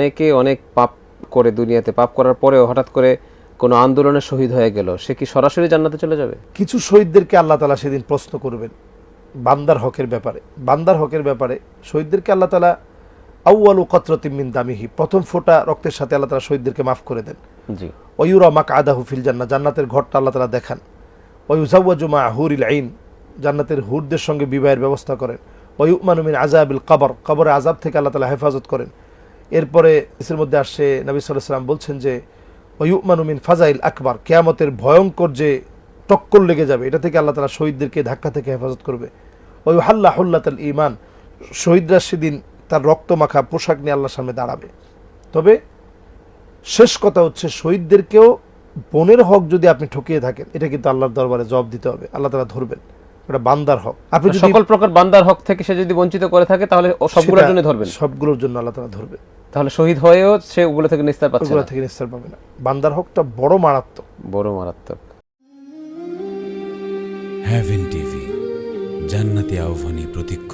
অনেকে অনেক পাপ করে দুনিয়াতে, পাপ করার পরেও হঠাৎ করে কোনো আন্দোলনে শহীদ হয়ে গেল, সে কি সরাসরি জান্নাতে চলে যাবে? কিছু শহীদদেরকে আল্লাহ তাআলা সেদিন প্রশ্ন করবেন বান্দার হকের ব্যাপারে। বান্দার হকের ব্যাপারে শহীদদেরকে আল্লাহ তাআলা আউয়ালু কতরাতিম মিন দামিহি, প্রথম ফোঁটা রক্তের সাথে আল্লাহ তাআলা শহীদদেরকে মাফ করে দেন। জি। ওয়ুরা মাকআদাহু ফিল জান্নাহ, জান্নাতের ঘরটা আল্লাহ তাআলা দেখান। ওয়ুজাওয়াজু মা হুরিল আইন, জান্নাতের হুরদের সঙ্গে বিবাহের ব্যবস্থা করেন। ওয়ুমানু মিন আযাবিল কবর, কবরের আযাব থেকে আল্লাহ তাআলা হেফাজত করেন। এরপরে এর মধ্যে আসছে নবী সাল্লাল্লাহু আলাইহি সাল্লাম বলছেন যে ওয়ুমানু মিন ফাজাইল আকবার, কিয়ামতের ভয়ঙ্কর যে টক্কর লেগে যাবে এটা থেকে আল্লাহ তাআলা শহীদদেরকে ধাক্কা থেকে হেফাজত করবে। ওয়ুহাল্লা হুল্লাতাল ঈমান, শহীদরা সেদিন তার রক্ত মাখা পোশাক নিয়ে আল্লাহর সামনে দাঁড়াবে। তবে শেষ কথা হচ্ছে শহীদদেরকেও বোনের হক যদি আপনি ঠকিয়ে থাকেন, এটা কিন্তু আল্লাহর দরবারে জবাব দিতে হবে, আল্লাহ তাআলা ধরবেন। এটা বান্দার হক। আপনি যদি সকল প্রকার বান্দার হক থেকে সে যদি বঞ্চিত করে থাকে তাহলে সবগুলোর জন্য ধরবেন, সবগুলোর জন্য আল্লাহ তাআলা ধরবেন। তাহলে শহীদ হয়েও সে ওগুলো থেকে নিস্তার পাচ্ছে ওগুলো না, থেকে নিস্তার পাবে না। বান্দার হকটা বড় মারাত্মক, বড় মারাত্মক। হেভেন টিভি, জান্নাতি আহ্বানী প্রতিক্ষণ।